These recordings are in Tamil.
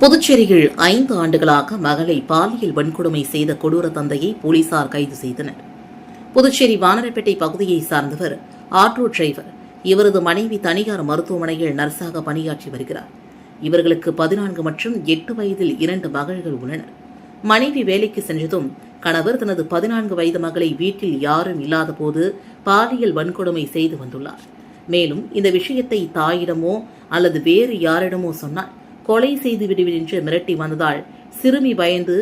புதுச்சேரியில் 5 ஆண்டுகளாக மகளை பாலியல் வன்கொடுமை செய்த கொடூர தந்தையை போலீசார் கைது செய்தனர். புதுச்சேரி வானரப்பேட்டை பகுதியை சார்ந்தவர் ஆட்டோ டிரைவர். இவரது மனைவி தனியார் மருத்துவமனையில் நர்ஸாக பணியாற்றி வருகிறார். இவர்களுக்கு 14 மற்றும் 8 வயதில் 2 மகள்கள் உள்ளனர். மனைவி வேலைக்கு சென்றதும் கணவர் தனது 14 வயது மகளை வீட்டில் யாரும் இல்லாத போது பாலியல் வன்கொடுமை செய்து வந்துள்ளார். மேலும் இந்த விஷயத்தை தாயிடமோ அல்லது வேறு யாரிடமோ சொன்னால் கொலை செய்து விடுவேன் என்று மிரட்டி வந்ததால் சிறுமி பயந்து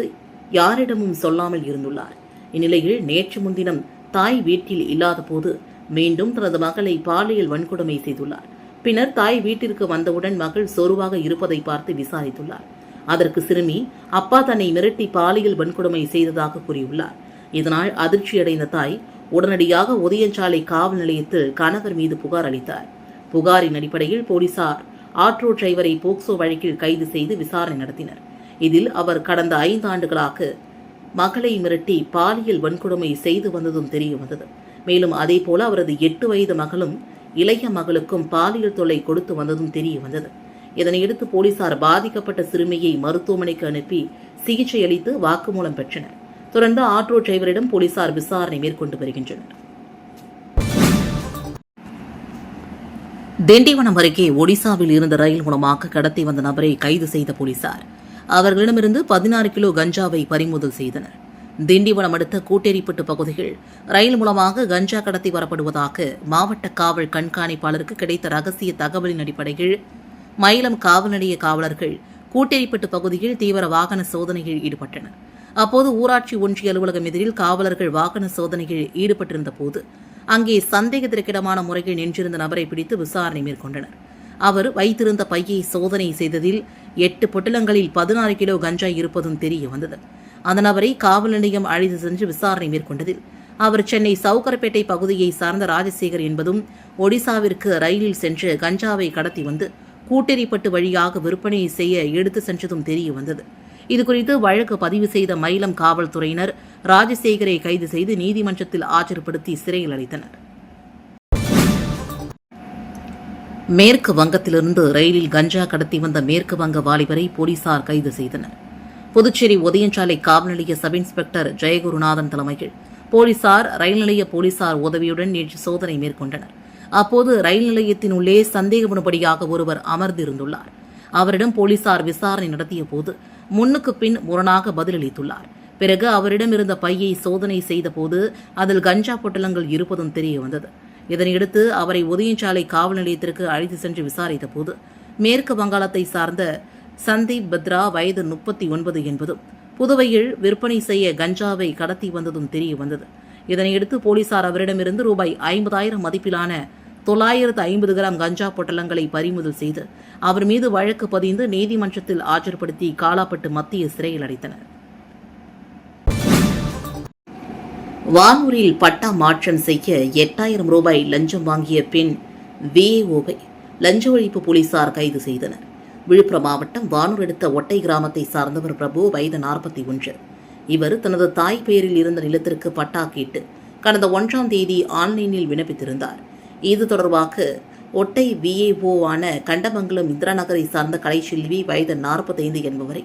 யாரிடமும் சொல்லாமல் இருந்துள்ளார். இந்நிலையில் நேற்று முன்தினம் தாய் வீட்டில் இல்லாத போது மீண்டும் தனது மகளை பாலியல் வன்கொடுமை செய்துள்ளார். பின்னர் தாய் வீட்டிற்கு வந்தவுடன் மகள் சோர்வாக இருப்பதை பார்த்து விசாரித்துள்ளார். அதற்கு சிறுமி அப்பா தன்னை மிரட்டி பாலியல் வன்கொடுமை செய்ததாக கூறியுள்ளார். இதனால் அதிர்ச்சியடைந்த தாய் உடனடியாக உதயஞ்சாலை காவல் நிலையத்தில் கணவர் மீது புகார் அளித்தார். புகாரின் அடிப்படையில் போலீசார் ஆட்டோ டிரைவரை போக்சோ வழக்கில் கைது செய்து விசாரணை நடத்தினர். இதில் அவர் கடந்த 5 ஆண்டுகளாக மகளை மிரட்டி பாலியல் வன்கொடுமை செய்து வந்ததும் தெரியவந்தது. மேலும் அதேபோல அவரது 8 வயது மகளும் இளைய மகளுக்கும் பாலியல் தொல்லை கொடுத்து வந்ததும் தெரியவந்தது. இதனையடுத்து போலீசார் பாதிக்கப்பட்ட சிறுமியை மருத்துவமனைக்கு அனுப்பி சிகிச்சை அளித்து வாக்குமூலம் பெற்றனர். தொடர்ந்து ஆட்டோ டிரைவரிடம் போலீசார் விசாரணை மேற்கொண்டு வருகின்றனர். திண்டிவனம் அருகே ஒடிசாவில் இருந்த ரயில் மூலமாக கடத்தி வந்த நபரை கைது செய்த போலீசார் அவர்களிடமிருந்து 16 கிலோ கஞ்சாவை பறிமுதல் செய்தனர். திண்டிவனம் அடுத்த கூட்டேரிப்பட்டு பகுதியில் ரயில் மூலமாக கஞ்சா கடத்தி வரப்படுவதாக மாவட்ட காவல் கண்காணிப்பாளருக்கு கிடைத்த ரகசிய தகவலின் அடிப்படையில் மயிலம் காவல் நிலைய காவலர்கள் கூட்டேரிப்பட்டு பகுதியில் தீவிர வாகன சோதனையில் ஈடுபட்டனர். அப்போது ஊராட்சி ஒன்றிய அலுவலகம் எதிரில் காவலர்கள் வாகன சோதனையில் ஈடுபட்டிருந்த போது அங்கே சந்தேகத்திற்கிடமான முறையில் நின்றிருந்த நபரை பிடித்து விசாரணை மேற்கொண்டனர். அவர் வைத்திருந்த பையை சோதனை செய்ததில் 8 பொட்டலங்களில் 16 கிலோ கஞ்சா இருப்பதும் தெரிய வந்தது. அந்த நபரை காவல் நிலையம் அழைத்து சென்று விசாரணை மேற்கொண்டதில் அவர் சென்னை சவுக்கரப்பேட்டை பகுதியை சார்ந்த ராஜசேகர் என்பதும் ஒடிசாவிற்கு ரயிலில் சென்று கஞ்சாவை கடத்தி வந்து கூட்டேரிப்பட்டு வழியாக விற்பனை செய்ய எடுத்து சென்றதும் தெரிய வந்தது. இதுகுறித்து வழக்கு பதிவு செய்த மயிலம் காவல்துறையினர் ராஜசேகரை கைது செய்து நீதிமன்றத்தில் ஆஜர்படுத்தி சிறையில் அடைத்தனர். மேற்கு வங்கத்திலிருந்து ரயிலில் கஞ்சா கடத்தி வந்த மேற்கு வங்க வாலிபரை போலீசார் கைது செய்தனர். புதுச்சேரி உதயஞ்சாலை காவல் நிலைய சப் இன்ஸ்பெக்டர் ஜெயகுருநாதன் தலைமையில் போலீசார் ரயில் நிலைய போலீசார் உதவியுடன் நேற்று சோதனை மேற்கொண்டனர். அப்போது ரயில் நிலையத்தின் உள்ளே சந்தேகப்படும்படியாக ஒருவர் அமர்ந்திருந்துள்ளார். அவரிடம் போலீசார் விசாரணை நடத்திய போது முன்னுக்கு பின் முரணாக பதிலளித்துள்ளார். பிறகு அவரிடம் இருந்த பையை சோதனை செய்தபோது அதில் கஞ்சா பொட்டலங்கள் இருப்பதும் தெரிய வந்தது. இதனையடுத்து அவரை உதயஞ்சாலை காவல் நிலையத்திற்கு அழைத்து சென்று விசாரித்த போது மேற்கு வங்காளத்தை சார்ந்த சந்தீப் பத்ரா வயது 39 என்பதும் புதுவையில் விற்பனை செய்ய கஞ்சாவை கடத்தி வந்ததும் தெரிய வந்தது. இதனையடுத்து போலீசார் அவரிடமிருந்து ரூபாய் 50,000 மதிப்பிலான 950 கிராம் கஞ்சா பொட்டலங்களை பறிமுதல் செய்து அவர் மீது வழக்கு பதிந்து நீதிமன்றத்தில் ஆஜர்படுத்தி காலாப்பட்டு மத்திய சிறையில் அடைத்தனர். வானூரில் பட்டா மாற்றம் செய்ய 8,000 ரூபாய் லஞ்சம் வாங்கிய பெண் விஏஓவை லஞ்ச ஒழிப்பு போலீசார் கைது செய்தனர். விழுப்புரம் மாவட்டம் வானூர் அடுத்த ஒட்டை கிராமத்தை சார்ந்தவர் பிரபு, வயது 41. இவர் தனது தாய் பெயரில் இருந்த நிலத்திற்கு பட்டா கேட்டு கடந்த 1ஆம் தேதி ஆன்லைனில் விண்ணப்பித்திருந்தார். இது தொடர்பாக ஒட்டை விஏஓவான கண்டமங்கலம் இந்திரா நகரை சார்ந்த கலைச்செல்வி, வயது 45 என்பவரை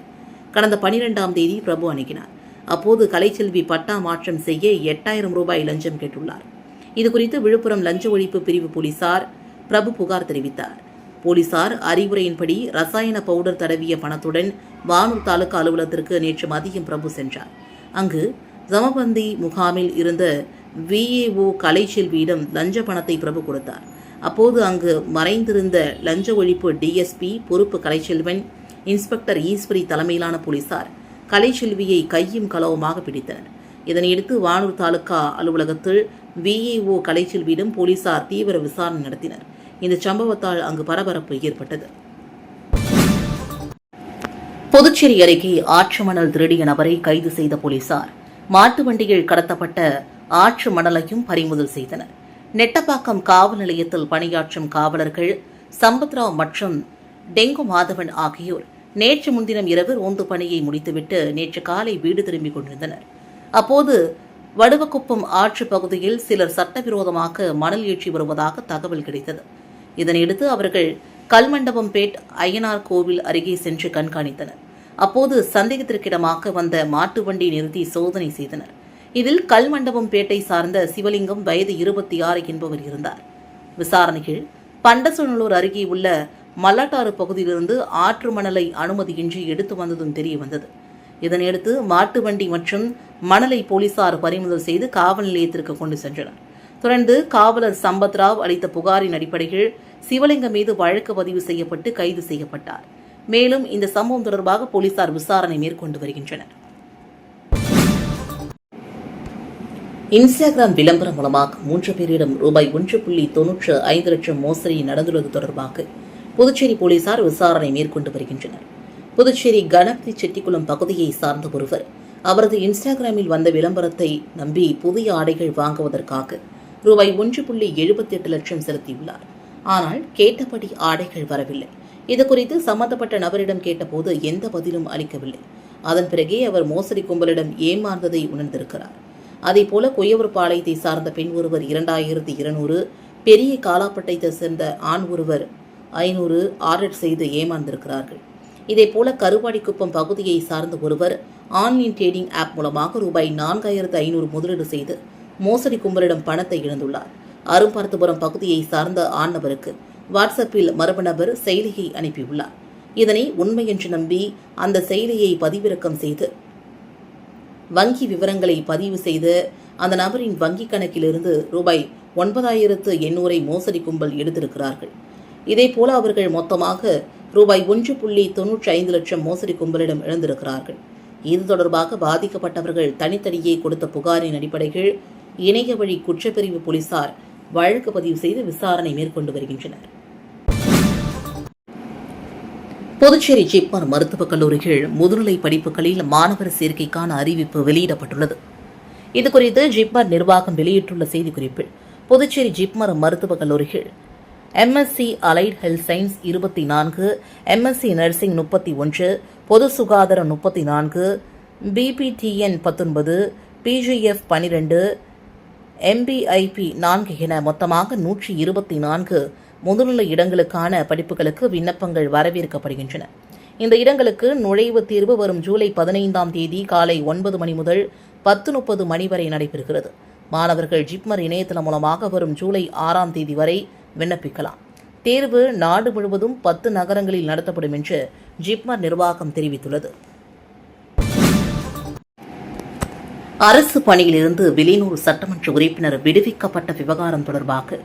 கடந்த 12ஆம் தேதி பிரபு அணுகினார். அப்போது கலைச்செல்வி பட்டா மாற்றம் செய்ய 8,000 ரூபாய் லஞ்சம் கேட்டுள்ளார். இதுகுறித்து விழுப்புரம் லஞ்ச ஒழிப்பு பிரிவு போலீசார் பிரபு புகார் தெரிவித்தார். போலீசார் அறிவுரையின்படி ரசாயன பவுடர் தடவிய பணத்துடன் வானூர் தாலுகா அலுவலகத்திற்கு நேற்று மதியம் பிரபு சென்றார். அங்கு ஜமபந்தி முகாமில் இருந்த விஏஓ கலைச்செல்வியிடம் லஞ்ச பணத்தை பிரபு கொடுத்தார். அப்போது அங்கு மறைந்திருந்த லஞ்ச ஒழிப்பு டிஎஸ்பி பொறுப்பு கலைச்செல்வன், இன்ஸ்பெக்டர் ஈஸ்வரி தலைமையிலான போலீசார் கலைச்செல்வியை கையும் களவுமாக பிடித்தனர். இதனையடுத்து வானூர் தாலுகா அலுவலகத்தில் விஏஓ கலைச்செல்வியிடம் போலீசார் தீவிர விசாரணை நடத்தினர். இந்த சம்பவத்தால் அங்கு பரபரப்பு ஏற்பட்டது. புதுச்சேரி அருகே ஆற்று மணல் திருடிய நபரை கைது செய்த போலீசார் மாட்டு வண்டியில் கடத்தப்பட்ட ஆற்று மணலையும் பறிமுதல் செய்தனர். நெட்டப்பாக்கம் காவல் நிலையத்தில் பணியாற்றும் காவலர்கள் சம்பத்ராவ் மற்றும் டெங்கு மாதவன் ஆகியோர் நேற்று முன்தினம் இரவு ரோந்து பணியை முடித்துவிட்டு நேற்று காலை வீடு திரும்பிக் கொண்டிருந்தனர். அப்போது வடுவக்குப்பம் ஆற்று பகுதியில் சிலர் சட்டவிரோதமாக மணல் ஏற்றி வருவதாக தகவல் கிடைத்தது. இதனையடுத்து அவர்கள் கல்மண்டபம்பேட் அய்யனார் கோவில் அருகே சென்று கண்காணித்தனர். அப்போது சந்தேகத்திற்கிடமாக வந்த மாட்டு வண்டி நிறுத்தி சோதனை செய்தனர். இதில் கல்மண்டபம்பேட்டை சார்ந்த சிவலிங்கம் வயது 26 என்பவர் இருந்தார். விசாரணையில் பண்டசநல்லூர் அருகே உள்ள மல்லாட்டாறு பகுதியிலிருந்து ஆற்று மணலை அனுமதியின்றி எடுத்து வந்ததும் தெரியவந்தது. இதனையடுத்து மாட்டு வண்டி மற்றும் மணலை போலீசார் பறிமுதல் செய்து காவல் நிலையத்திற்கு கொண்டு சென்றனர். தொடர்ந்து காவலர் சம்பத்ராவ் அளித்த புகாரின் அடிப்படையில் சிவலிங்கம் மீது வழக்கு பதிவு செய்யப்பட்டு கைது செய்யப்பட்டார். மேலும் இந்த சம்பவம் தொடர்பாக போலீசார் விசாரணை மேற்கொண்டு வருகின்றனர். இன்ஸ்டாகிராம் விளம்பரம் மூலமாக 3 பேரிடம் ரூபாய் 1.95 லட்சம் மோசடி நடந்துள்ளது தொடர்பாக புதுச்சேரி போலீசார் விசாரணை மேற்கொண்டு வருகின்றனர். புதுச்சேரி கணபதி செட்டிக்குளம் பகுதியை சார்ந்த ஒருவர் அவரது இன்ஸ்டாகிராமில் வந்த விளம்பரத்தை நம்பி புதிய ஆடைகள் வாங்குவதற்காக ரூபாய் 1.78 லட்சம் செலுத்தியுள்ளார். ஆனால் கேட்டபடி ஆடைகள் வரவில்லை. இதுகுறித்து சம்பந்தப்பட்ட நபரிடம் கேட்டபோது எந்த பதிலும் அளிக்கவில்லை. அதன் பிறகே அவர் மோசடி கும்பலிடம் ஏமாந்ததை உணர்ந்திருக்கிறார். அதேபோல குயவர்பாளையத்தை சார்ந்த பெண் ஒருவர் 2200, பெரிய காலாப்பட்டையை சேர்ந்த ஆண் ஒருவர் 500 ஆர்டர் செய்து ஏமாந்திருக்கிறார்கள். இதேபோல கருவாடிக்குப்பம் பகுதியை சார்ந்த ஒருவர் ஆன்லைன் ட்ரேடிங் ஆப் மூலமாக ரூபாய் 4500 முதலீடு செய்து மோசடி கும்பலிடம் பணத்தை இழந்துள்ளார். அரும்பார்த்தபுரம் பகுதியை சார்ந்த ஆண் நபருக்கு வாட்ஸ்அப்பில் மர்ம நபர் செயலியை அனுப்பியுள்ளார். இதனை உண்மை என்று நம்பி அந்த செயலியை பதிவிறக்கம் செய்து வங்கி விவரங்களை பதிவு செய்து அந்த நபரின் வங்கிக் கணக்கிலிருந்து ரூபாய் 9800 மோசடி கும்பல் எடுத்திருக்கிறார்கள். இதேபோல அவர்கள் மொத்தமாக ரூபாய் 1.95 லட்சம் மோசடி கும்பலிடம் இழந்திருக்கிறார்கள். இது தொடர்பாக பாதிக்கப்பட்டவர்கள் தனித்தனியே கொடுத்த புகாரின் அடிப்படையில் இணைய வழி குற்றப்பிரிவு போலீசார் வழக்கு பதிவு செய்து விசாரணை மேற்கொண்டு வருகின்றனர். புதுச்சேரி ஜிப்மர் மருத்துவக் கல்லூரிகள் முதுநிலை படிப்புகளில் மாணவர் சேர்க்கைக்கான அறிவிப்பு வெளியிடப்பட்டுள்ளது. இதுகுறித்து ஜிப்மர் நிர்வாகம் வெளியிட்டுள்ள செய்திக்குறிப்பில் புதுச்சேரி ஜிப்மர் மருத்துவக் கல்லூரிகள் MSc allied health science 24, MSc nursing 31, பொது சுகாதாரம் 34, பிபிடிஎன் 19, பிஜிஎஃப் 12, எம்பிஐபி 4 என மொத்தமாக 124 முதுநிலை இடங்களுக்கான படிப்புகளுக்கு விண்ணப்பங்கள் வரவேற்கப்படுகின்றன. இந்த இடங்களுக்கு நுழைவுத் தேர்வு வரும் ஜூலை 15ஆம் தேதி காலை 9 மணி முதல் 10:30 மணி வரை நடைபெறுகிறது. மாணவர்கள் ஜிப்மர் இணையதளம் மூலமாக வரும் ஜூலை 6ஆம் தேதி வரை விண்ணப்பிக்கலாம். தேர்வு நாடு முழுவதும் 10 நகரங்களில் நடத்தப்படும் என்று ஜிப்மர் நிர்வாகம் தெரிவித்துள்ளது. அரசு பணியிலிருந்து வெளியூர் சட்டமன்ற உறுப்பினர் விடுவிக்கப்பட்ட விவகாரம் தொடர்பாக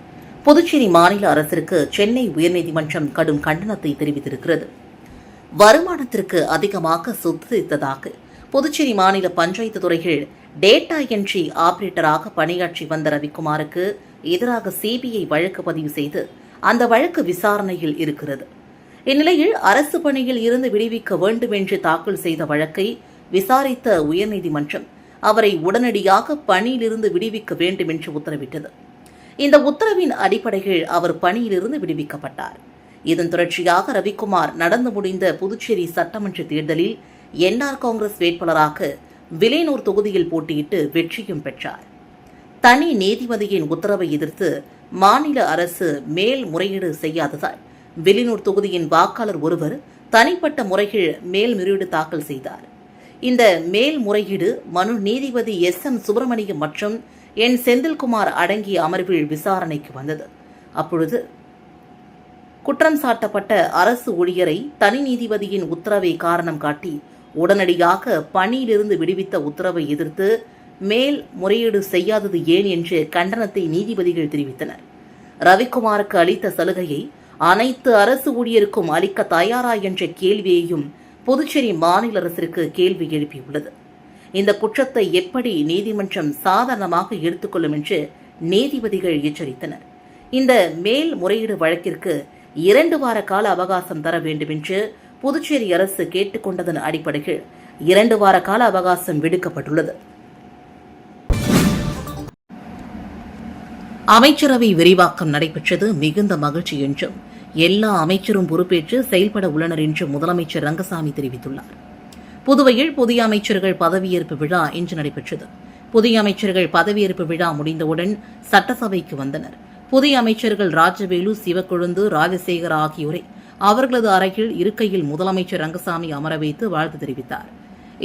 புதுச்சேரி மாநில அரசிற்கு சென்னை உயர்நீதிமன்றம் கடும் கண்டனத்தை தெரிவித்திருக்கிறது. வருமானத்திற்கு அதிகமாக சொத்து புதுச்சேரி மாநில பஞ்சாயத்து துறையில் டேட்டா என்ட்ரி ஆபரேட்டராக பணியாற்றி வந்த ரவிக்குமாருக்கு எதிராக சிபிஐ வழக்கு பதிவு செய்து அந்த வழக்கு விசாரணையில் இருக்கிறது. இந்நிலையில் அரசு பணியில் இருந்து விடுவிக்க வேண்டும் என்று தாக்கல் செய்த வழக்கை விசாரித்த உயர்நீதிமன்றம் அவரை உடனடியாக பணியிலிருந்து விடுவிக்க வேண்டும் என்று உத்தரவிட்டது. இந்த உத்தரவின் அடிப்படையில் அவர் பணியிலிருந்து விடுவிக்கப்பட்டார். இதன் தொடர்ச்சியாக ரவிக்குமார் நடந்து முடிந்த புதுச்சேரி சட்டமன்ற தேர்தலில் என்ஆர் காங்கிரஸ் வேட்பாளராக வில்லியனூர் தொகுதியில் போட்டியிட்டு வெற்றியும் பெற்றார். தனி நீதிபதியின் உத்தரவை எதிர்த்து மாநில அரசு மேல்முறையீடு செய்யாததால் வில்லியனூர் தொகுதியின் வாக்காளர் ஒருவர் தனிப்பட்ட முறையில் மேல்முறையீடு தாக்கல் செய்தார். இந்த மேல்முறையீடு மனு நீதிபதி SM சுப்பிரமணியம் மற்றும் N செந்தில்குமார் அடங்கிய அமர்வில் விசாரணைக்கு வந்தது. அப்பொழுது குற்றம் சாட்டப்பட்ட அரசு ஊழியரை தனி நீதிபதியின் உத்தரவை காரணம் காட்டி உடனடியாக பணியிலிருந்து விடுவித்த உத்தரவை எதிர்த்து மேல் முறையீடு செய்யாதது ஏன் என்று கண்டனத்தை நீதிபதிகள் தெரிவித்தனர். ரவிக்குமாருக்கு அளித்த சலுகையை அனைத்து அரசு ஊழியருக்கும் அளிக்க தயாரா என்ற கேள்வியையும் புதுச்சேரி மாநில அரசிற்கு கேள்வி எழுப்பியுள்ளது. இந்த குற்றத்தை எப்படி நீதிமன்றம் சாதாரணமாக எடுத்துக்கொள்ளும் என்று நீதிபதிகள் எச்சரித்தனர். இந்த மேல் முறையீடு வழக்கிற்கு 2 வார கால அவகாசம் தர வேண்டும் என்று புதுச்சேரி அரசு கேட்டுக்கொண்டதன் அடிப்படையில் 2 வார கால அவகாசம் விடுக்கப்பட்டுள்ளது. அமைச்சரவை விரிவாக்கம் நடைபெற்றது மிகுந்த மகிழ்ச்சி என்றும் எல்லா அமைச்சரும் பொறுப்பேற்று செயல்பட உள்ளனர் என்றும் முதலமைச்சர் ரங்கசாமி தெரிவித்துள்ளார். புதுவையில் புதிய அமைச்சர்கள் பதவியேற்பு விழா இன்று நடைபெற்றது. புதிய அமைச்சர்கள் பதவியேற்பு விழா முடிந்தவுடன் சட்டசபைக்கு வந்தனர். புதிய அமைச்சர்கள் ராஜவேலு, சிவக்கொழுந்து, ராஜசேகர் ஆகியோரை அவர்களது அறையில் இருக்கையில் முதலமைச்சர் ரங்கசாமி அமர வைத்து வாழ்த்து தெரிவித்தார்.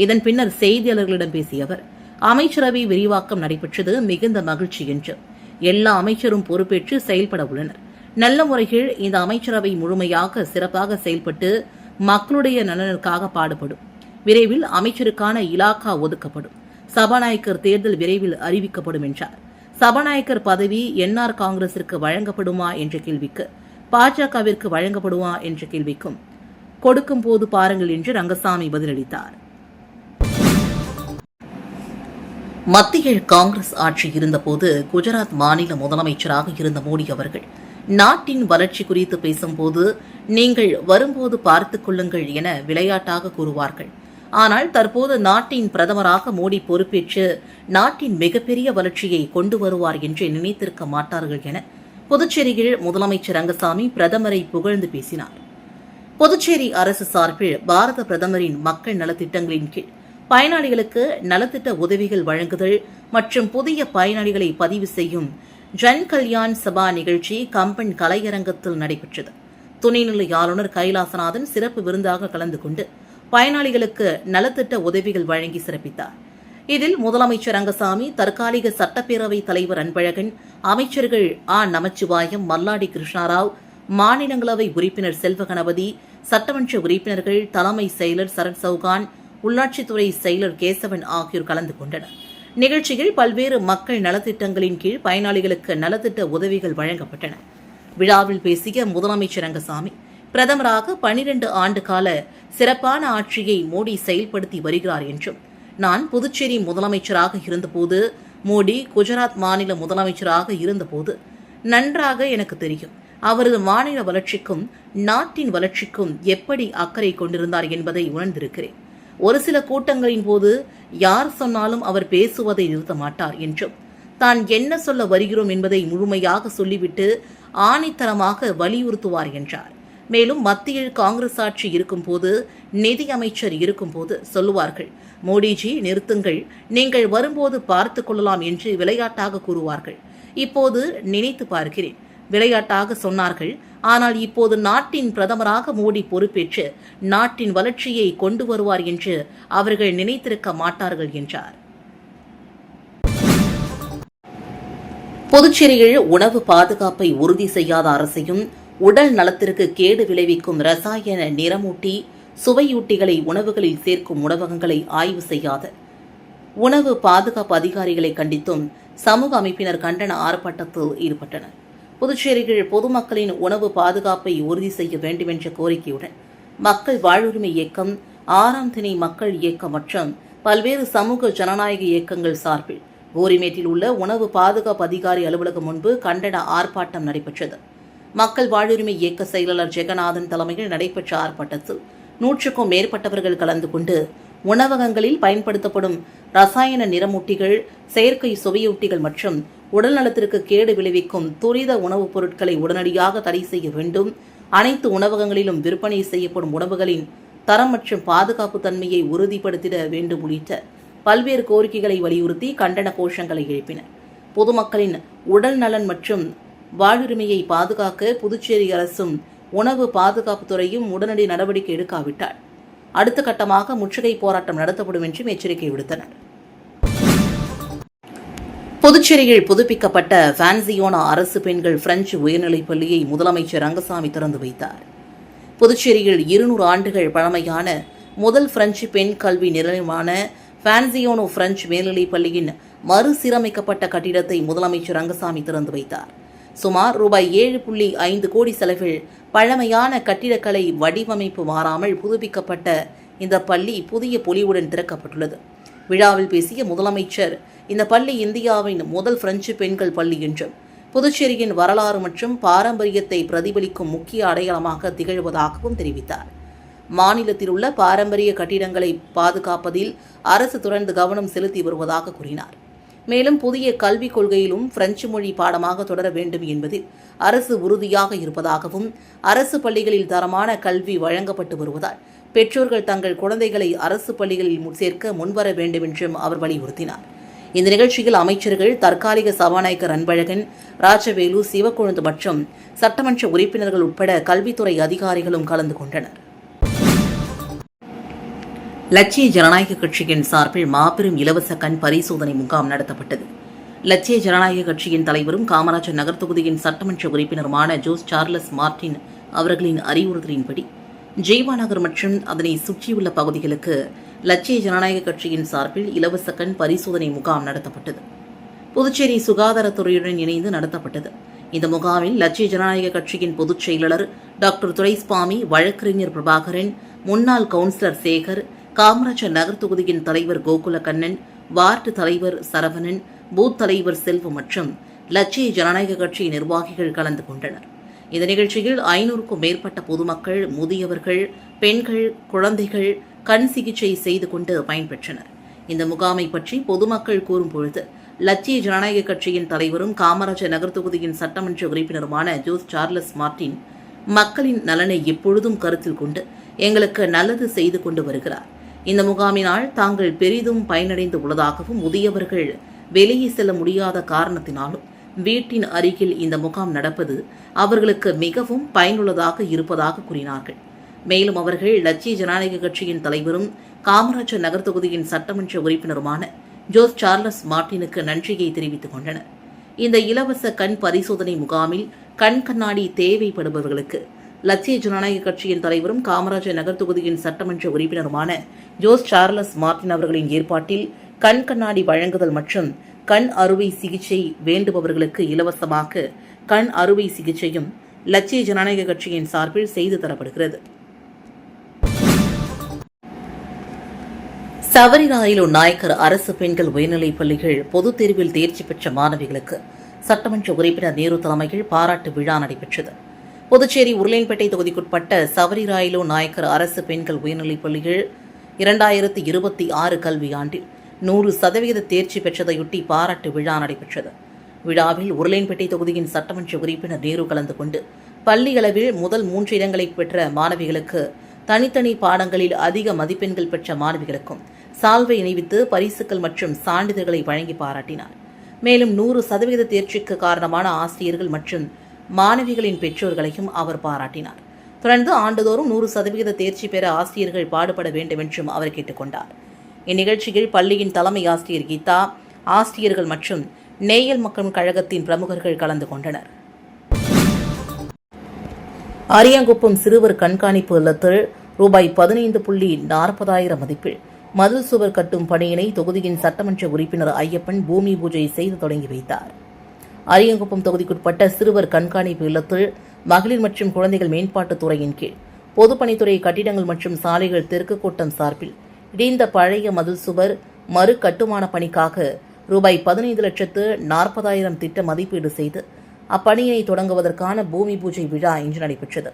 இதன் பின்னர் செய்தியாளர்களிடம் பேசிய அவர், அமைச்சரவை விரிவாக்கம் நடைபெற்றது மிகுந்த மகிழ்ச்சி என்று, எல்லா அமைச்சரும் பொறுப்பேற்று செயல்பட உள்ளனர். நல்ல முறையில் இந்த அமைச்சரவை முழுமையாக சிறப்பாக செயல்பட்டு மக்களுடைய நலனுக்காக பாடுபடும். விரைவில் அமைச்சருக்கான இலாக்கா ஒதுக்கப்படும். சபாநாயகர் தேர்தல் விரைவில் அறிவிக்கப்படும் என்றார். சபாநாயகர் பதவி என்ஆர் காங்கிரசிற்கு வழங்கப்படுமா என்ற கேள்விக்கு, பாஜகவிற்கு வழங்கப்படுமா என்ற கேள்விக்கும் கொடுக்கும் போது பாருங்கள் என்று ரங்கசாமி பதிலளித்தார். மத்தியில் காங்கிரஸ் ஆட்சி இருந்தபோது குஜராத் மாநில முதலமைச்சராக இருந்த மோடி அவர்கள் நாட்டின் வளர்ச்சி குறித்து பேசும்போது, நீங்கள் வரும்போது பார்த்துக் கொள்ளுங்கள் என விளையாட்டாக கூறுவார்கள். ஆனால் தற்போது நாட்டின் பிரதமராக மோடி பொறுப்பேற்று நாட்டின் மிகப்பெரிய வளர்ச்சியை கொண்டு வருவார் என்று நினைத்திருக்க மாட்டார்கள் என புதுச்சேரியில் முதலமைச்சர் ரங்கசாமி பிரதமரை புகழ்ந்து பேசினார். புதுச்சேரி அரசு சார்பில் பாரத பிரதமரின் மக்கள் நலத்திட்டங்களின் கீழ் பயனாளிகளுக்கு நலத்திட்ட உதவிகள் வழங்குதல் மற்றும் புதிய பயனாளிகளை பதிவு செய்யும் ஜன் கல்யாண் சபா நிகழ்ச்சி கம்பன் கலையரங்கத்தில் நடைபெற்றது. துணைநிலை ஆளுநர் கைலாசநாதன் சிறப்பு விருந்தாக கலந்து கொண்டு பயனாளிகளுக்கு நலத்திட்ட உதவிகள் வழங்கி சிறப்பித்தார். இதில் முதலமைச்சர் ரங்கசாமி, தற்காலிக சட்டப்பேரவை தலைவர் அன்பழகன், அமைச்சர்கள் நமச்சிவாயம், மல்லாடி கிருஷ்ணாராவ், மாநிலங்களவை உறுப்பினர் செல்வ கணபதி, சட்டமன்ற உறுப்பினர்கள், தலைமை செயலர் சரண் சௌகான், உள்ளாட்சித்துறை செயலர் கேசவன் ஆகியோர் கலந்து கொண்டனர். நிகழ்ச்சியில் பல்வேறு மக்கள் நலத்திட்டங்களின் கீழ் பயனாளிகளுக்கு நலத்திட்ட உதவிகள் வழங்கப்பட்டன. விழாவில் பேசிய முதலமைச்சர் ரங்கசாமி, பிரதமராக 12 ஆண்டு கால சிறப்பான ஆட்சியை மோடி செயல்படுத்தி வருகிறார் என்றும், நான் புதுச்சேரி முதலமைச்சராக இருந்தபோது, மோடி குஜராத் மாநில முதலமைச்சராக இருந்தபோது நன்றாக எனக்கு தெரியும். அவரது மாநில வளர்ச்சிக்கும் நாட்டின் வளர்ச்சிக்கும் எப்படி அக்கறை கொண்டிருந்தார் என்பதை உணர்ந்திருக்கிறேன். ஒரு சில கூட்டங்களின் போது யார் சொன்னாலும் அவர் பேசுவதை நிறுத்த மாட்டார் என்றும், தான் என்ன சொல்ல வருகிறோம் என்பதை முழுமையாக சொல்லிவிட்டு ஆணித்தரமாக வலியுறுத்துவார் என்றார். மேலும் மத்தியில் காங்கிரஸ் ஆட்சி இருக்கும்போது, நிதி அமைச்சர் இருக்கும்போது சொல்லுவார்கள், மோடிஜி நிறுத்துங்கள், நீங்கள் வரும்போது பார்த்துக் கொள்ளலாம் என்று விளையாட்டாக கூறுவார்கள். இப்போது நினைத்து பார்க்கிறேன், விளையாட்டாக சொன்னார்கள். ஆனால் இப்போது நாட்டின் பிரதமராக மோடி பொறுப்பேற்று நாட்டின் வளர்ச்சியை கொண்டு வருவார் என்று அவர்கள் நினைத்திருக்க மாட்டார்கள் என்றார். புதுச்சேரியில் உணவு பாதுகாப்பை உறுதி செய்யாத அரசையும், உடல் நலத்திற்கு கேடு விளைவிக்கும் ரசாயன நிறமூட்டி சுவையூட்டிகளை உணவுகளில் சேர்க்கும் உணவகங்களை ஆய்வு செய்யாத உணவு பாதுகாப்பு அதிகாரிகளை கண்டித்தும் சமூக அமைப்பினர் கண்டன ஆர்ப்பாட்டத்தில் ஈடுபட்டனர். புதுச்சேரியில் பொதுமக்களின் உணவு பாதுகாப்பை உறுதி செய்ய வேண்டுமென்ற கோரிக்கையுடன் மக்கள் வாழ்வுரிமை இயக்கம், 6ஆம் திணை மக்கள் இயக்கம் மற்றும் பல்வேறு சமூக ஜனநாயக இயக்கங்கள் சார்பில் கோரிமேட்டில் உள்ள உணவு பாதுகாப்பு அதிகாரி அலுவலகம் முன்பு கண்டன ஆர்ப்பாட்டம் நடைபெற்றது. மக்கள் வாழ்வுரிமை இயக்க செயலாளர் ஜெகநாதன் தலைமையில் நடைபெற்ற ஆர்ப்பாட்டத்தில் 100க்கும் மேற்பட்டவர்கள் கலந்து கொண்டு உணவகங்களில் பயன்படுத்தப்படும் ரசாயன நிறமூட்டிகள், செயற்கை சுவையூட்டிகள் மற்றும் உடல்நலத்திற்கு கேடு விளைவிக்கும் துரித உணவுப் பொருட்களை உடனடியாக தடை செய்ய வேண்டும், அனைத்து உணவகங்களிலும் விற்பனை செய்யப்படும் உணவுகளின் தரம் மற்றும் பாதுகாப்பு தன்மையை உறுதிப்படுத்திட வேண்டும் உள்ளிட்ட பல்வேறு கோரிக்கைகளை வலியுறுத்தி கண்டன கோஷங்களை எழுப்பினர். பொதுமக்களின் உடல் நலன் மற்றும் வாழ்வுரிமையை பாதுகாக்க புதுச்சேரி அரசும் உணவு பாதுகாப்பு துறையும் உடனடி நடவடிக்கை எடுக்காவிட்டால் அடுத்த கட்டமாக முற்றுகை போராட்டம் நடத்தப்படும் என்றும் எச்சரிக்கை விடுத்தனர். புதுச்சேரியில் புதுப்பிக்கப்பட்ட பான்சியோனா அரசு பெண்கள் பிரெஞ்சு உயர்நிலைப் பள்ளியை முதலமைச்சர் ரங்கசாமி திறந்து வைத்தார். புதுச்சேரியில் 200 ஆண்டுகள் பழமையான முதல் பிரெஞ்சு பெண் கல்வி நிலையமான பான்சியோனோ பிரெஞ்சு மேல்நிலைப் பள்ளியின் மறுசீரமைக்கப்பட்ட கட்டிடத்தை முதலமைச்சர் ரங்கசாமி திறந்து வைத்தார். சுமார் ரூபாய் 7.5 கோடி செலவில் பழமையான கட்டிடக்கலை வடிவமைப்பு மாறாமல் புதுப்பிக்கப்பட்ட இந்த பள்ளி புதிய பொலிவுடன் திறக்கப்பட்டுள்ளது. விழாவில் பேசிய முதலமைச்சர், இந்த பள்ளி இந்தியாவின் முதல் பிரெஞ்சு பெண்கள் பள்ளி என்றும், புதுச்சேரியின் வரலாறு மற்றும் பாரம்பரியத்தை பிரதிபலிக்கும் முக்கிய அடையாளமாக திகழ்வதாகவும் தெரிவித்தார். மாநிலத்தில் உள்ள பாரம்பரிய கட்டிடங்களை பாதுகாப்பதில் அரசு தொடர்ந்து கவனம் செலுத்தி வருவதாக கூறினார். மேலும் புதிய கல்விக் கொள்கையிலும் பிரெஞ்சு மொழி பாடமாக தொடர வேண்டும் என்பதில் அரசு உறுதியாக இருப்பதாகவும், அரசு பள்ளிகளில் தரமான கல்வி வழங்கப்பட்டு வருவதால் பெற்றோர்கள் தங்கள் குழந்தைகளை அரசு பள்ளிகளில் சேர்க்க முன்வர வேண்டும் என்றும் அவர் வலியுறுத்தினார். இந்த நிகழ்ச்சியில் அமைச்சர்கள், தற்காலிக சபாநாயகர் அன்பழகன், ராஜவேலு, சிவக்கொழுந்து மற்றும் சட்டமன்ற உறுப்பினர்கள் உட்பட கல்வித்துறை அதிகாரிகளும் கலந்து கொண்டனர். லட்சிய ஜனநாயக கட்சியின் சார்பில் மாபெரும் இலவச கண் பரிசோதனை முகாம் நடத்தப்பட்டது. லட்சிய ஜனநாயக கட்சியின் தலைவரும் காமராஜர் நகர் தொகுதியின் சட்டமன்ற உறுப்பினருமான ஜோஸ் சார்லஸ் மார்டின் அவர்களின் அறிவுறுத்தலின்படி ஜெய்வா நகர் மற்றும் அதனை சுற்றியுள்ள பகுதிகளுக்கு லட்சிய ஜனநாயக கட்சியின் சார்பில் இலவச கண் பரிசோதனை முகாம் நடத்தப்பட்டது. புதுச்சேரி சுகாதாரத்துறையுடன் இணைந்து நடத்தப்பட்டது. இந்த முகாமில் லட்சிய ஜனநாயக கட்சியின் பொதுச் செயலாளர் டாக்டர் துரைசாமி, வழக்கறிஞர் பிரபாகரன், முன்னாள் கவுன்சிலர் சேகர், காமராஜர் நகர் தொகுதியின் தலைவர் கோகுல கண்ணன், வார்டு தலைவர் சரவணன், பூத் தலைவர் செல்வம் மற்றும் லட்சிய ஜனநாயக கட்சி நிர்வாகிகள் கலந்து கொண்டனர். இந்த நிகழ்ச்சியில் 500க்கும் மேற்பட்ட பொதுமக்கள், முதியவர்கள், பெண்கள், குழந்தைகள் கண் சிகிச்சை செய்து கொண்டு பயன்பெற்றனர். இந்த முகாமை பற்றி பொதுமக்கள் கூறும்பொழுது, லட்சிய ஜனநாயக கட்சியின் தலைவரும் காமராஜர் நகர் தொகுதியின் சட்டமன்ற உறுப்பினருமான ஜோஸ் சார்லஸ் மார்டின் மக்களின் நலனை எப்பொழுதும் கருத்தில் கொண்டு எங்களுக்கு நல்லது செய்து கொண்டு வருகிறார். இந்த முகாமினால் தாங்கள் பெரிதும் பயனடைந்து உள்ளதாகவும், முதியவர்கள் வெளியே செல்ல முடியாத காரணத்தினாலும் வீட்டின் அருகில் இந்த முகாம் நடப்பது அவர்களுக்கு மிகவும் பயனுள்ளதாக இருப்பதாக கூறினார்கள். மேலும் அவர்கள் லட்சிய ஜனநாயக கட்சியின் தலைவரும் காமராஜர் நகர் தொகுதியின் சட்டமன்ற உறுப்பினருமான ஜோஸ் சார்லஸ் மார்டினுக்கு நன்றியை தெரிவித்துக் கொண்டனர். இந்த இலவச கண் பரிசோதனை முகாமில் கண் கண்ணாடி தேவைப்படுபவர்களுக்கு லட்சிய ஜனநாயக கட்சியின் தலைவரும் காமராஜர் நகர் தொகுதியின் சட்டமன்ற உறுப்பினருமான ஜோஸ் சார்லஸ் மார்டின் அவர்களின் ஏற்பாட்டில் கண் கண்ணாடி வழங்குதல் மற்றும் கண் அறுவை சிகிச்சை வேண்டுபவர்களுக்கு இலவசமாக கண் அறுவை சிகிச்சையும் லட்சிய ஜனநாயக கட்சியின் சார்பில் செய்து தரப்படுகிறது. சவரிராயிலு நாயக்கர் அரசு பெண்கள் உயர்நிலைப் பள்ளிகள் பொதுத் தேர்வில் தேர்ச்சி பெற்ற மாணவிகளுக்கு சட்டமன்ற உறுப்பினர் நேரு தலைமையில் பாராட்டு விழா நடைபெற்றது. புதுச்சேரி உருளையன்பேட்டை தொகுதிக்குட்பட்ட சவரிராயிலு நாயக்கர் அரசு பெண்கள் உயர்நிலைப் பள்ளிகள் 2026 கல்வியாண்டில் 100% தேர்ச்சி பெற்றதையொட்டி பாராட்டு விழா நடைபெற்றது. விழாவில் உருளையன்பேட்டை தொகுதியின் சட்டமன்ற உறுப்பினர் நேரு கலந்து கொண்டு பள்ளி அளவில் முதல் 3 இடங்களை பெற்ற மாணவிகளுக்கு, தனித்தனி பாடங்களில் அதிக மதிப்பெண்கள் பெற்ற மாணவிகளுக்கும் சால்வை அணிவித்து பரிசுகள் மற்றும் சான்றிதழ்களை வழங்கி பாராட்டினார். மேலும் 100% தேர்ச்சிக்கு காரணமான ஆசிரியர்கள் மற்றும் மாணவிகளின் பெற்றோர்களையும் அவர் பாராட்டினார். தொடர்ந்து ஆண்டுதோறும் 100% தேர்ச்சி பெற ஆசிரியர்கள் பாடுபட வேண்டும் என்றும் அவர் கேட்டுக் கொண்டார். இந்நிகழ்ச்சியில் பள்ளியின் தலைமை ஆசிரியர் கீதா, ஆசிரியர்கள் மற்றும் நேயல் மக்கள் கழகத்தின் பிரமுகர்கள் கலந்து கொண்டனர். அரியாங்குப்பம் சிறுவர் கண்காணிப்பு இல்லத்தில் ரூபாய் 15,40,000 மதிப்பில் மதில் சுவர் கட்டும் பணியினை தொகுதியின் சட்டமன்ற உறுப்பினர் ஐயப்பன் பூமி பூஜை செய்து தொடங்கி வைத்தார். அரியாங்குப்பம் தொகுதிக்குட்பட்ட சிறுவர் கண்காணிப்பு இல்லத்தில் மகளிர் மற்றும் குழந்தைகள் மேம்பாட்டுத் துறையின் கீழ் பொதுப்பணித்துறை கட்டிடங்கள் மற்றும் சாலைகள் தெற்கு கோட்டம் சார்பில் இடிந்த பழைய மதில் சுவர் மறு கட்டுமான பணிக்காக ரூபாய் 15,40,000 திட்ட மதிப்பீடு செய்து அப்பணியை தொடங்குவதற்கான பூமி பூஜை விழா இன்று நடைபெற்றது.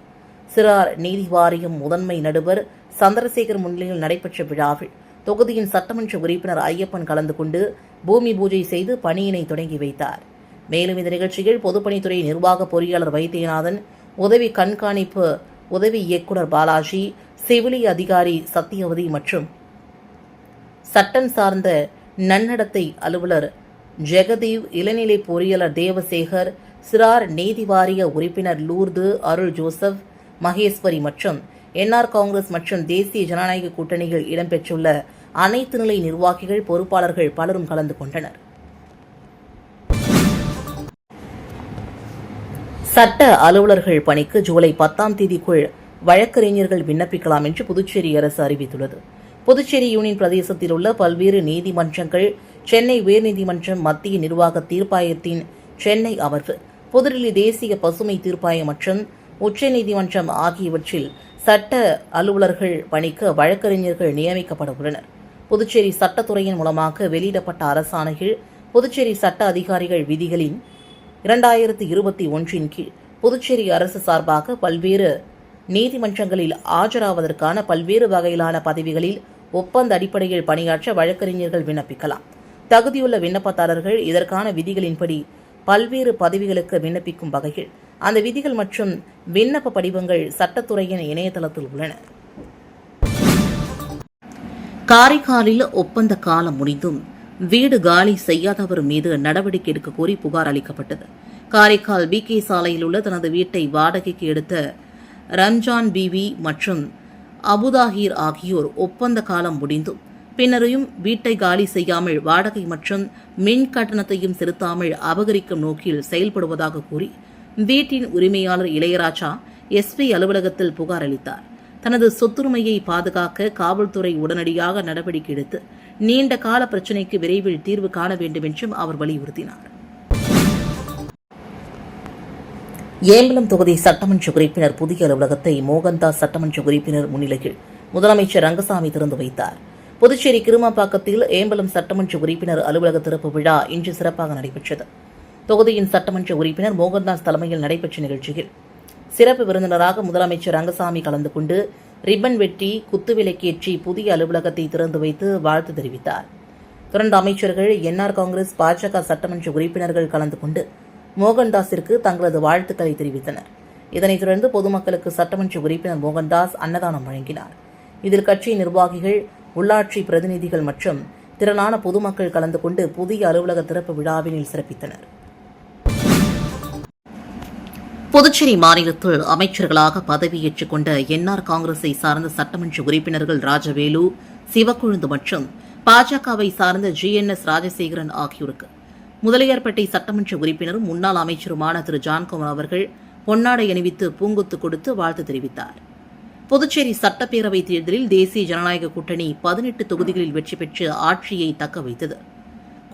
சிறார் நீதி வாரியம் முதன்மை நடுவர் சந்திரசேகர் முன்னிலையில் நடைபெற்ற விழாவில் தொகுதியின் சட்டமன்ற உறுப்பினர் ஐயப்பன் கலந்து கொண்டு பூமி பூஜை செய்து பணியினை தொடங்கி வைத்தார். மேலும் இந்த நிகழ்ச்சியில் பொதுப்பணித்துறை நிர்வாக பொறியாளர் வைத்தியநாதன், உதவி கண்காணிப்பு உதவி இயக்குநர் பாலாஜி, சிவிலிய அதிகாரி சத்தியவதி மற்றும் சட்டம் சார்ந்த நன்னடத்தை அலுவலர் ஜெகதீவ், இளநிலை பொறியாளர் தேவசேகர், சிறார் நீதி வாரிய உறுப்பினர் லூர்து, அருள் ஜோசப், மகேஸ்வரி மற்றும் என்ஆர் காங்கிரஸ் மற்றும் தேசிய ஜனநாயக கூட்டணியில் இடம்பெற்றுள்ள அனைத்து நிலை நிர்வாகிகள், பொறுப்பாளர்கள் பலரும் கலந்து கொண்டனர். சட்ட அலுவலர்கள் பணிக்கு ஜூலை 10ஆம் தேதிக்குள் வழக்கறிஞர்கள் விண்ணப்பிக்கலாம் என்று புதுச்சேரி அரசு அறிவித்துள்ளது. புதுச்சேரி யூனியன் பிரதேசத்தில் உள்ள பல்வேறு நீதிமன்றங்கள், சென்னை உயர்நீதிமன்றம், மத்திய நிர்வாக தீர்ப்பாயத்தின் சென்னை அமர்வு, புதுடில்லி தேசிய பசுமை தீர்ப்பாயம் மற்றும் உச்சநீதிமன்றம் ஆகியவற்றில் சட்ட அலுவலர்கள் பணிக்கு வழக்கறிஞர்கள் நியமிக்கப்பட உள்ளனர். புதுச்சேரி சட்டத்துறையின் மூலமாக வெளியிடப்பட்ட அரசாணையில் புதுச்சேரி சட்ட அதிகாரிகள் விதிகளின் 2021 கீழ் புதுச்சேரி அரசு சார்பாக பல்வேறு நீதிமன்றங்களில் ஆஜராவதற்கான பல்வேறு வகையிலான பதவிகளில் ஒப்பந்த அடிப்படையில் பணியாற்ற வழக்கறிஞர்கள் விண்ணப்பிக்கலாம். தகுதியுள்ள விண்ணப்பதாரர்கள் இதற்கான விதிகளின்படி பல்வேறு பதவிகளுக்கு விண்ணப்பிக்கும் வகையில் அந்த விதிகள் மற்றும் விண்ணப்ப படிவங்கள் சட்டத்துறையின் இணையதளத்தில் உள்ளன. காரைக்காலில் ஒப்பந்த காலம் முடிந்தும் வீடு காலி செய்யாதவர் மீது நடவடிக்கை எடுக்க கோரி புகார் அளிக்கப்பட்டது. காரைக்கால் BK சாலையில் உள்ள தனது வீட்டை வாடகைக்கு எடுத்த ரம்ஜான் பிவி மற்றும் அபுதாஹீர் ஆகியோர் ஒப்பந்த காலம் முடிந்தும் பின்னரையும் வீட்டை காலி செய்யாமல் வாடகை மற்றும் மின் கட்டணத்தையும் செலுத்தாமல் அபகரிக்கும் நோக்கில் செயல்படுவதாக கூறி வீட்டின் உரிமையாளர் இளையராஜா SP அலுவலகத்தில் புகார் அளித்தார். தனது சொத்துரிமையை பாதுகாக்க காவல்துறை உடனடியாக நடவடிக்கை எடுத்து நீண்ட கால பிரச்சினைக்கு விரைவில் தீர்வு காண வேண்டும் என்றும் அவர் வலியுறுத்தினார். ஏம்பலம் தொகுதி சட்டமன்ற உறுப்பினர் புதிய அலுவலகத்தை மோகன்தாஸ் சட்டமன்ற உறுப்பினர் முன்னிலையில் முதலமைச்சர் ரங்கசாமி திறந்து வைத்தார். புதுச்சேரி கிருமாப்பாக்கத்தில் ஏம்பலம் சட்டமன்ற உறுப்பினர் அலுவலக திறப்பு விழா இன்று சிறப்பாக நடைபெற்றது. தொகுதியின் சட்டமன்ற உறுப்பினர் மோகன்தாஸ் தலைமையில் நடைபெற்ற நிகழ்ச்சியில் சிறப்பு விருந்தினராக முதலமைச்சர் ரங்கசாமி கலந்து கொண்டு ரிப்பன் வெட்டி குத்துவிளக்கேற்றி புதிய அலுவலகத்தை திறந்து வைத்து வாழ்த்து தெரிவித்தார். தொடர்ந்து அமைச்சர்கள், NR காங்கிரஸ், பாஜக சட்டமன்ற உறுப்பினர்கள் கலந்து கொண்டு மோகன்தாஸிற்கு தங்களது வாழ்த்துக்களை தெரிவித்தனர். இதனைத் தொடர்ந்து பொதுமக்களுக்கு சட்டமன்ற உறுப்பினர் மோகன்தாஸ் அன்னதானம் வழங்கினார். இதில் கட்சி நிர்வாகிகள், உள்ளாட்சி பிரதிநிதிகள் மற்றும் திரளான பொதுமக்கள் கலந்து கொண்டு புதிய அலுவலக திறப்பு விழாவினில் சிறப்பித்தனர். புதுச்சேரி மாநிலத்தில் அமைச்சர்களாக பதவியேற்றுக் கொண்ட NR காங்கிரஸை சார்ந்த சட்டமன்ற உறுப்பினர்கள் ராஜவேலு, சிவக்கொழுந்து மற்றும் பாஜகவை சார்ந்த GNS ராஜசேகரன் ஆகியோருக்கு முதலியார்பேட்டை சட்டமன்ற உறுப்பினரும் முன்னாள் அமைச்சருமான திரு ஜான்குமார் அவர்கள் பொன்னாடை அணிவித்து பூங்கொத்து கொடுத்து வாழ்த்து தெரிவித்தார். புதுச்சேரி சட்டப்பேரவைத் தேர்தலில் தேசிய ஜனநாயக கூட்டணி 18 தொகுதிகளில் வெற்றி பெற்று ஆட்சியை தக்க வைத்தது.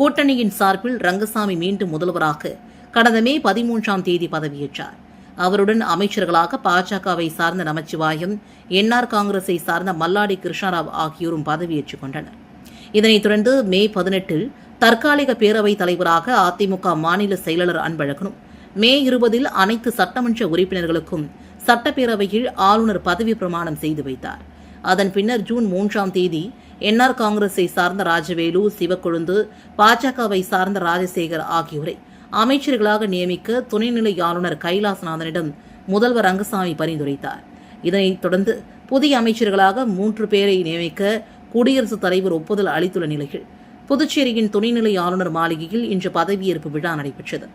கூட்டணியின் சார்பில் ரங்கசாமி மீண்டும் முதல்வராக கடந்த மே 13ஆம் தேதி பதவியேற்றார். அவருடன் அமைச்சர்களாக பாஜகவை சார்ந்த நமச்சிவாயம், NR காங்கிரஸை சார்ந்த மல்லாடி கிருஷ்ணராவ் ஆகியோரும் பதவியேற்றுக் கொண்டனர். இதனைத் தொடர்ந்து மே 18இல் தற்காலிக பேரவைத் தலைவராக அதிமுக மாநில செயலாளர் அன்பழகனும், மே 20இல் அனைத்து சட்டமன்ற உறுப்பினர்களுக்கும் சட்டப்பேரவையில் ஆளுநர் பதவி பிரமாணம் செய்து வைத்தார். அதன் பின்னர் ஜூன் 3ஆம் தேதி NR காங்கிரஸை சார்ந்த ராஜவேலு, சிவக்கொழுந்து, பாஜகவை சார்ந்த ராஜசேகர் ஆகியோரை அமைச்சர்களாக நியமிக்க துணைநிலை ஆளுநர் கைலாசநாதனிடம் முதல்வர் ரங்கசாமி பரிந்துரைத்தார். இதனைத் தொடர்ந்து புதிய அமைச்சர்களாக 3 பேரை நியமிக்க குடியரசுத் தலைவர் ஒப்புதல் அளித்துள்ள நிலையில் புதுச்சேரியின் துணைநிலை ஆளுநர் மாளிகையில் இன்று பதவியேற்பு விழா நடைபெற்றது.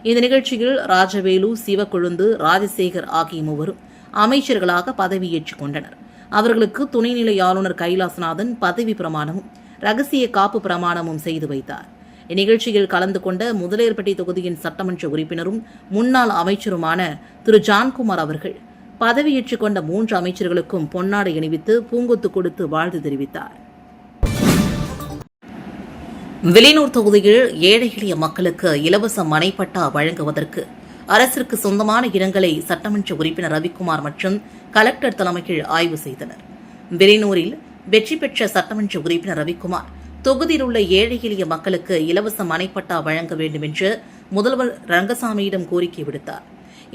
இந்த நிகழ்ச்சியில் ராஜவேலு, சிவக்கொழுந்து, ராஜசேகர் ஆகிய மூவரும் அமைச்சர்களாக பதவியேற்றுக் கொண்டனர். அவர்களுக்கு துணைநிலை ஆளுநர் கைலாசநாதன் பதவி பிரமாணமும் ரகசிய காப்பு பிரமாணமும் செய்து வைத்தார். இந்நிகழ்ச்சியில் கலந்து கொண்ட முதலியார்பேட்டை தொகுதியின் சட்டமன்ற உறுப்பினரும் முன்னாள் அமைச்சருமான திரு ஜான்குமார் அவர்கள் பதவியேற்றுக் கொண்ட 3 அமைச்சர்களுக்கும் பொன்னாடை அணிவித்து பூங்கொத்து கொடுத்து வாழ்த்து தெரிவித்தார். வெளியூர் தொகுதியில் ஏழை எளிய மக்களுக்கு இலவச மனைப்பட்டா வழங்குவதற்கு அரசிற்கு சொந்தமான இடங்களை சட்டமன்ற உறுப்பினர் ரவிக்குமார் மற்றும் கலெக்டர் தலைமையில் ஆய்வு செய்தனர். வெளியூரில் வெற்றி பெற்ற சட்டமன்ற உறுப்பினர் ரவிக்குமார் தொகுதியில் உள்ள ஏழை எளிய மக்களுக்கு இலவச மனைப்பட்டா வழங்க வேண்டும் என்று முதல்வர் ரங்கசாமியிடம் கோரிக்கை விடுத்தார்.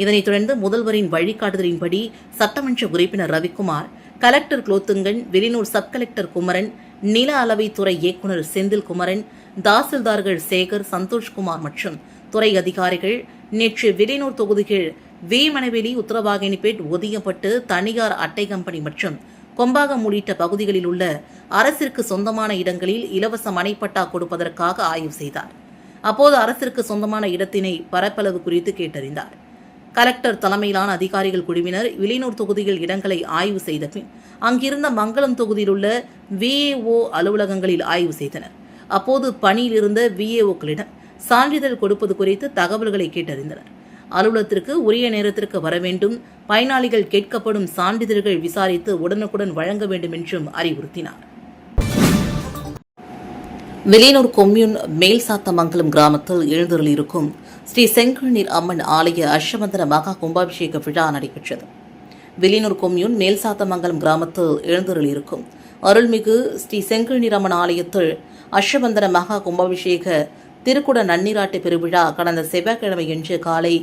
இதனைத் தொடர்ந்து முதல்வரின் வழிகாட்டுதலின்படி சட்டமன்ற உறுப்பினர் ரவிக்குமார், கலெக்டர் குலோத்துங்கன், வெளியூர் சப் கலெக்டர் குமரன், நில அளவைத்துறை இயக்குநர் செந்தில் குமரன், தாசில்தார்கள் சேகர், சந்தோஷ்குமார் மற்றும் துறை அதிகாரிகள் நேற்று வெளியூர் தொகுதிகள் வேமனவெளி, உத்தரவாகினிப்பேட், ஒதியப்பட்டு, தனியார் அட்டை கம்பெனி மற்றும் கொம்பாகம் உள்ளிட்ட பகுதிகளில் உள்ள அரசிற்கு சொந்தமான இடங்களில் இலவச மனைப்பட்டா கொடுப்பதற்காக ஆய்வு செய்தார். அப்போது அரசிற்கு சொந்தமான இடத்தினை பரப்பளவு குறித்து கேட்டறிந்தார். கலெக்டர் தலைமையிலான அதிகாரிகள் குழுவினர் வெளியூர் தொகுதியில் இடங்களை ஆய்வு செய்த பின் அங்கிருந்த மங்களம் தொகுதியில் உள்ள VAO அலுவலகங்களில் ஆய்வு செய்தனர். அப்போது பணியில் இருந்த VAOக்களிடம் சான்றிதழ் கொடுப்பது குறித்து தகவல்களை கேட்டறிந்தனர். அலுவலகத்திற்கு உரிய நேரத்திற்கு வர வேண்டும், பயனாளிகள் கேட்கப்படும் சான்றிதழ்கள் விசாரித்து உடனுக்குடன் வழங்க வேண்டும் என்றும் அறிவுறுத்தினார். வெளியூர் கொம்யூன் மேல்சாத்தமங்கலம் கிராமத்தில் எழுந்தருளியிருக்கும் ஸ்ரீ செங்கல்நீர் அம்மன் ஆலய அஷ்டபந்தன மகா கும்பாபிஷேக விழா நடைபெற்றது. வெளியூர் கொம்யூன் மேல்சாத்தமங்கலம் கிராமத்தில் எழுந்தருளியிருக்கும் அருள்மிகு ஸ்ரீ செங்கல்நீர் அம்மன் ஆலயத்தில் அஷ்டபந்தன மகா கும்பாபிஷேக திருக்குட நன்னீராட்டு பெருவிழா கடந்த செவ்வாய்க்கிழமையன்று காலை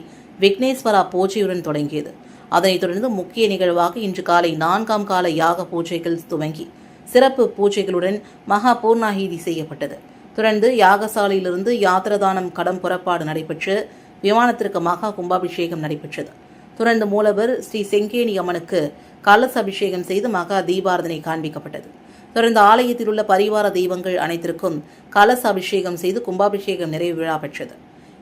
விக்னேஸ்வரா பூஜையுடன் தொடங்கியது. அதனைத் தொடர்ந்து முக்கிய நிகழ்வாக இன்று காலை 4ஆம் கால யாக பூஜைகள் துவங்கி சிறப்பு பூஜைகளுடன் மகா பூர்ணாகிதி செய்யப்பட்டது. தொடர்ந்து யாகசாலையிலிருந்து யாத்திரதானம் கடம் புறப்பாடு நடைபெற்று விமானத்திற்கு மகா கும்பாபிஷேகம் நடைபெற்றது. தொடர்ந்து மூலவர் ஸ்ரீ செங்கேணி அம்மனுக்கு கலச அபிஷேகம் செய்து மகா தீபாரதனை காண்பிக்கப்பட்டது. தொடர்ந்து ஆலயத்தில் உள்ள பரிவார தெய்வங்கள் அனைத்திற்கும் கலச அபிஷேகம் செய்து கும்பாபிஷேகம் நிறைவு விழா பெற்றது.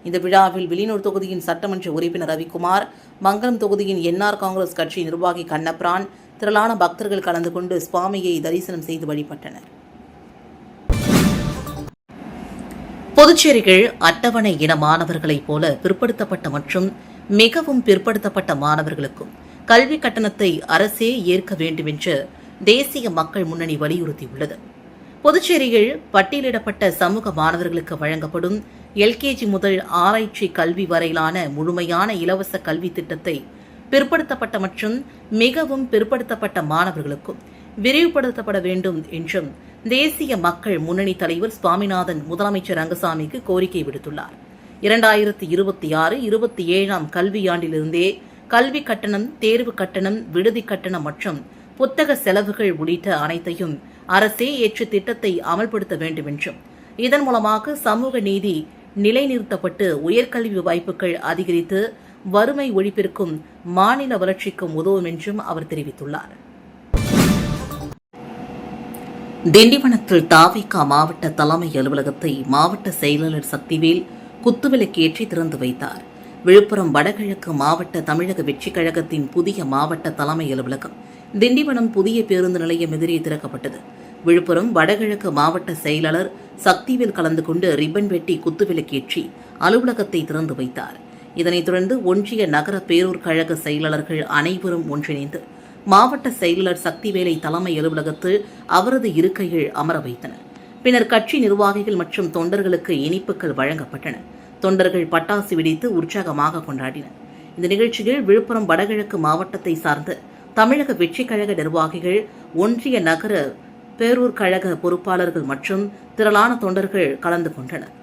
இந்த விழாவில் வில்லியனூர் தொகுதியின் சட்டமன்ற உறுப்பினர் ரவிக்குமார், மங்கலம் தொகுதியின் என்ஆர் காங்கிரஸ் கட்சி நிர்வாகி கண்ணபிரான், திரளான பக்தர்கள் கலந்து கொண்டு சுவாமியை தரிசனம் செய்து வழிபட்டனர். புதுச்சேரியில் அட்டவணை இன மாணவர்களைப் போல பிற்படுத்தப்பட்ட மற்றும் மிகவும் பிற்படுத்தப்பட்ட மாணவர்களுக்கும் கல்வி கட்டணத்தை அரசே ஏற்க வேண்டும் என்று தேசிய மக்கள் முன்னணி வலியுறுத்தியுள்ளது. புதுச்சேரியில் பட்டியலிடப்பட்ட சமூக மாணவர்களுக்கு வழங்கப்படும் எல்கேஜி முதல் ஆராய்ச்சி கல்வி வரையிலான முழுமையான இலவச கல்வி திட்டத்தை பிற்படுத்தப்பட்ட மற்றும் மிகவும் பிற்படுத்தப்பட்ட மாணவர்களுக்கும் விரிவுபடுத்தப்பட வேண்டும் என்றும் தேசிய மக்கள் முன்னணி தலைவர் சுவாமிநாதன் முதலமைச்சர் ரங்கசாமிக்கு கோரிக்கை விடுத்துள்ளார். 2026-27 கல்வியாண்டிலிருந்தே கல்வி கட்டணம், தேர்வு கட்டணம், விடுதி கட்டணம் மற்றும் புத்தக செலவுகள் உள்ளிட்ட அனைத்தையும் அரசே ஏற்று திட்டத்தை அமல்படுத்த வேண்டும் என்றும், இதன் மூலமாக சமூக நீதி நிலைநிறுத்தப்பட்டு உயர்கல்வி வாய்ப்புகள் அதிகரித்து வறுமை ஒழிப்பிற்கும் மாநில வளர்ச்சிக்கும் உதவும் என்றும் அவர் தெரிவித்துள்ளார். திண்டிவனத்தில் தாவிக மாவட்ட தலைமை அலுவலகத்தை மாவட்ட செயலாளர் சக்திவேல் குத்துவிளக்கேற்றி திறந்து வைத்தார். விழுப்புரம் வடகிழக்கு மாவட்ட தமிழக வெற்றிக் கழகத்தின் புதிய மாவட்ட தலைமை அலுவலகம் திண்டிவனம் புதிய பேருந்து நிலையம் எதிரே திறக்கப்பட்டது. விழுப்புரம் வடகிழக்கு மாவட்ட செயலாளர் சக்திவேல் கலந்து கொண்டு ரிப்பன் வெட்டி குத்துவிளக்கேற்றி அலுவலகத்தை திறந்து வைத்தார். இதனைத் தொடர்ந்து ஒன்றிய நகர பேரூர் கழக செயலாளர்கள் அனைவரும் ஒன்றிணைந்து மாவட்ட செயலாளர் சக்திவேலை தலைமை அலுவலகத்தில் அவரது இருக்கையில் அமர வைத்தனர். பின்னர் கட்சி நிர்வாகிகள் மற்றும் தொண்டர்களுக்கு இனிப்புகள் வழங்கப்பட்டன. தொண்டர்கள் பட்டாசு வெடித்து உற்சாகமாக கொண்டாடினர். இந்த நிகழ்ச்சியில் விழுப்புரம் வடகிழக்கு மாவட்டத்தை சார்ந்த தமிழக வெற்றிக் கழக நிர்வாகிகள், ஒன்றிய நகர பேரூர் கழக பொறுப்பாளர்கள் மற்றும் திரளான தொண்டர்கள் கலந்து கொண்டனர்.